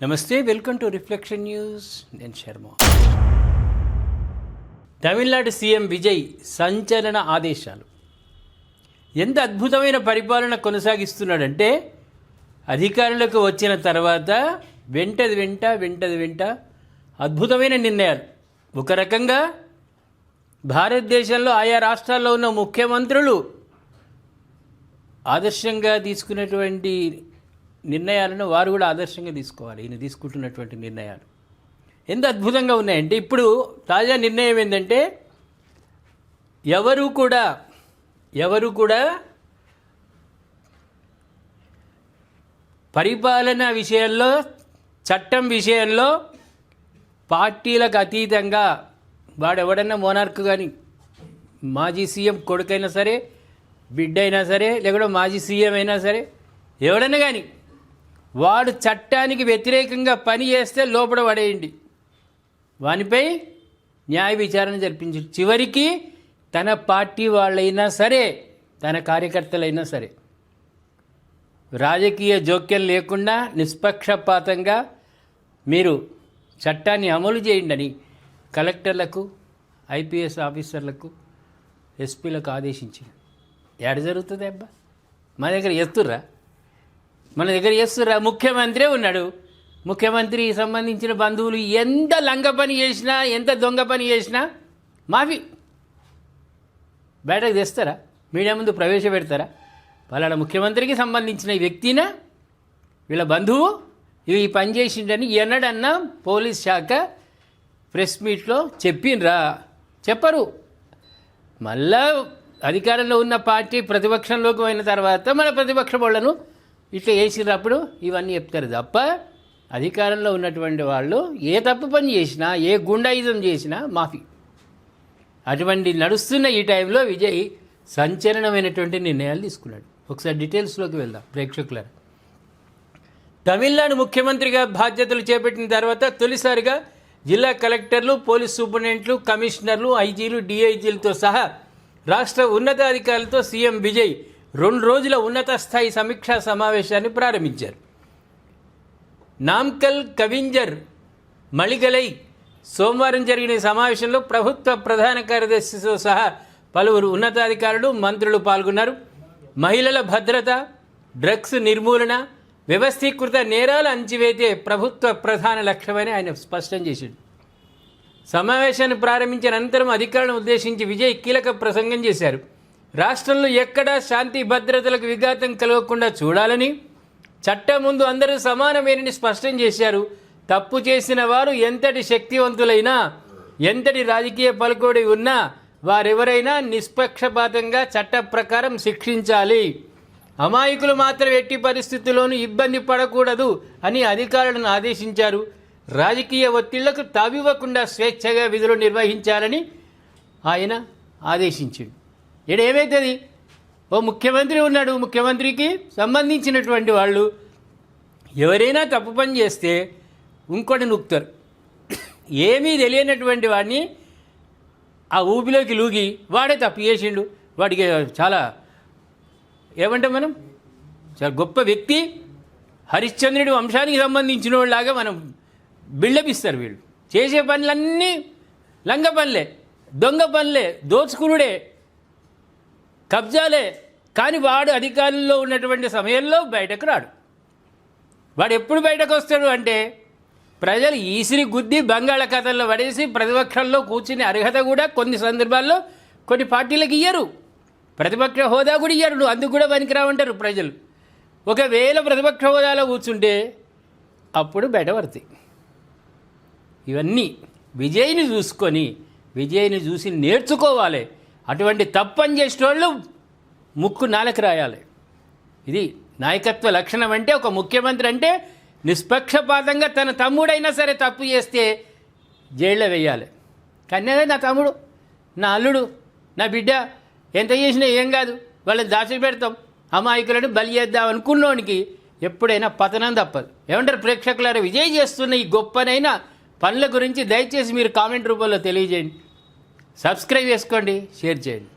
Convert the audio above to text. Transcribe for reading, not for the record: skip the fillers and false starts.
నమస్తే, welcome to reflection news. నేను Sharma. Tamil Nadu CM Vijay సంచలన ఆదేశాలు. ఎంత అద్భుతమైన పరిపాలన కొనసాగిస్తున్నాడంటే అధికారులకు వచ్చిన తర్వాత వెంట అద్భుతమైన నిర్ణయాలు. ఒక రకంగా భారతదేశంలో ఆయా రాష్ట్రాల్లో ఉన్న ముఖ్యమంత్రులు ఆదర్శంగా తీసుకునేటువంటి నిర్ణయాలను వారు కూడా ఆదర్శంగా తీసుకోవాలి. ఈయన తీసుకుంటున్నటువంటి నిర్ణయాలు ఎంత అద్భుతంగా ఉన్నాయంటే, ఇప్పుడు తాజా నిర్ణయం ఏంటంటే ఎవరు కూడా పరిపాలన విషయంలో, చట్టం విషయంలో పార్టీలకు అతీతంగా వాడెవడన్నా మోనార్క్ కానీ, మాజీ సీఎం కొడుకైనా సరే, బిడ్డ అయినా సరే, లేకపోతే మాజీ సీఎం అయినా సరే, ఎవడన్నా కానీ వాడు చట్టానికి వ్యతిరేకంగా పని చేస్తే లోపల పడేయండి, వానిపై న్యాయ విచారణ జరిపించు. చివరికి తన పార్టీ వాళ్ళైనా సరే, తన కార్యకర్తలైనా సరే, రాజకీయ జోక్యం లేకుండా నిష్పక్షపాతంగా మీరు చట్టాన్ని అమలు చేయండి అని కలెక్టర్లకు, ఐపీఎస్ ఆఫీసర్లకు, ఎస్పీలకు ఆదేశించింది. ఏడ జరుగుతుంది అబ్బా? మన దగ్గర చేస్తుర్రా? ముఖ్యమంత్రి ఉన్నాడు. ముఖ్యమంత్రి సంబంధించిన బంధువులు ఎంత లంగ పని చేసినా, ఎంత దొంగ పని చేసినా మాఫీ. బయటకు తెస్తారా? మీడియా ముందు ప్రవేశపెడతారా? వాళ్ళ ముఖ్యమంత్రికి సంబంధించిన ఈ వ్యక్తిన, వీళ్ళ బంధువు ఇవి పని చేసిండని ఎన్నడన్నా పోలీస్ శాఖ ప్రెస్ మీట్లో చెప్పిండ్రా? చెప్పరు. మళ్ళా అధికారంలో ఉన్న పార్టీ ప్రతిపక్షంలోకి పోయిన తర్వాత మన ప్రతిపక్ష వాళ్ళను ఇట్లా వేసినప్పుడు ఇవన్నీ చెప్తారు తప్ప, అధికారంలో ఉన్నటువంటి వాళ్ళు ఏ తప్పు పని చేసినా, ఏ గుండాయుధం చేసినా మాఫీ. అటువంటి నడుస్తున్న ఈ టైంలో విజయ్ సంచలనమైనటువంటి నిర్ణయాలు తీసుకున్నాడు. ఒకసారి డీటెయిల్స్లోకి వెళ్దాం ప్రేక్షకులారా. తమిళనాడు ముఖ్యమంత్రిగా బాధ్యతలు చేపట్టిన తర్వాత తొలిసారిగా జిల్లా కలెక్టర్లు, పోలీస్ సూపరింటెండెంట్లు, కమిషనర్లు, ఐజీలు, డిఐజీలతో సహా రాష్ట్ర ఉన్నతాధికారులతో సీఎం విజయ్ 2 రోజుల ఉన్నత స్థాయి సమీక్షా సమావేశాన్ని ప్రారంభించారు. నామ్కల్, కవింజర్, మళిగలై సోమవారం జరిగిన సమావేశంలో ప్రభుత్వ ప్రధాన కార్యదర్శితో సహా పలువురు ఉన్నతాధికారులు, మంత్రులు పాల్గొన్నారు. మహిళల భద్రత, డ్రగ్స్ నిర్మూలన, వ్యవస్థీకృత నేరాల అంచివేతే ప్రభుత్వ ప్రధాన లక్ష్యమని ఆయన స్పష్టం చేశాడు. సమావేశాన్ని ప్రారంభించిన అనంతరం అధికారులను ఉద్దేశించి విజయ్ కీలక ప్రసంగం చేశారు. రాష్ట్రంలో ఎక్కడా శాంతి భద్రతలకు విఘాతం కలగకుండా చూడాలని, చట్టం ముందు అందరూ సమానమేనని స్పష్టం చేశారు. తప్పు చేసిన వారు ఎంతటి శక్తివంతులైనా, ఎంతటి రాజకీయ పలుకుబడి ఉన్నా వారెవరైనా నిష్పక్షపాతంగా చట్ట ప్రకారం శిక్షించాలి. అమాయకులు మాత్రం ఎట్టి పరిస్థితుల్లోనూ ఇబ్బంది పడకూడదు అని అధికారులను ఆదేశించారు. రాజకీయ ఒత్తిళ్లకు తావివ్వకుండా స్వేచ్ఛగా విధులు నిర్వహించాలని ఆయన ఆదేశించాడు. ఇక్కడ ఏమవుతుంది? ఓ ముఖ్యమంత్రి ఉన్నాడు. ముఖ్యమంత్రికి సంబంధించినటువంటి వాళ్ళు ఎవరైనా తప్పు పని చేస్తే ఇంకోటి నూకుతారు. ఏమీ తెలియనటువంటి వాడిని ఆ ఊపిలోకి లూగి వాడే తప్పు చేసిండు, వాడికి చాలా ఏమంటాం మనం, చాలా గొప్ప వ్యక్తి, హరిశ్చంద్రుడి వంశానికి సంబంధించిన వాళ్ళలాగా మనం బిల్డప్ ఇస్తారు. వీళ్ళు చేసే పనులన్నీ లంగ పనులే, దొంగ పనులే, దోచుకునుడే, కబ్జాలే. కానీ వాడు అధికారంలో ఉన్నటువంటి సమయంలో బయటకు రాడు. వాడు ఎప్పుడు బయటకు వస్తాడు అంటే ప్రజలు ఈసిరి గుద్ది బంగాళాఖాతంలో పడేసి ప్రతిపక్షంలో కూర్చునే అర్హత కూడా కొన్ని సందర్భాల్లో కొన్ని పార్టీలకు ఇయ్యరు. ప్రతిపక్ష హోదా కూడా ఇయ్యరు. నువ్వు అందుకు కూడా పనికిరావంటారు ప్రజలు. ఒకవేళ ప్రతిపక్ష హోదాలో కూర్చుంటే అప్పుడు బయటపడతాయి. ఇవన్నీ విజయ్ని చూసి నేర్చుకోవాలి. అటువంటి తప్పని చేసిన వాళ్ళు ముక్కు నాలకు రాయాలి. ఇది నాయకత్వ లక్షణం. అంటే ఒక ముఖ్యమంత్రి అంటే నిష్పక్షపాతంగా తన తమ్ముడైనా సరే తప్పు చేస్తే జైల్లో వేయాలి. కానీ నా తమ్ముడు, నా అల్లుడు, నా బిడ్డ ఎంత చేసినా ఏం కాదు, వాళ్ళని దాచిపెడతాం, అమాయకులను బలి చేద్దాం అనుకున్నోనికి ఎప్పుడైనా పతనం తప్పదు. ఏమంటారు ప్రేక్షకులారా? విజయ్ చేస్తున్న ఈ గొప్పనైన పనుల గురించి దయచేసి మీరు కామెంట్ రూపంలో తెలియజేయండి. సబ్స్క్రైబ్ చేసుకోండి, షేర్ చేయండి.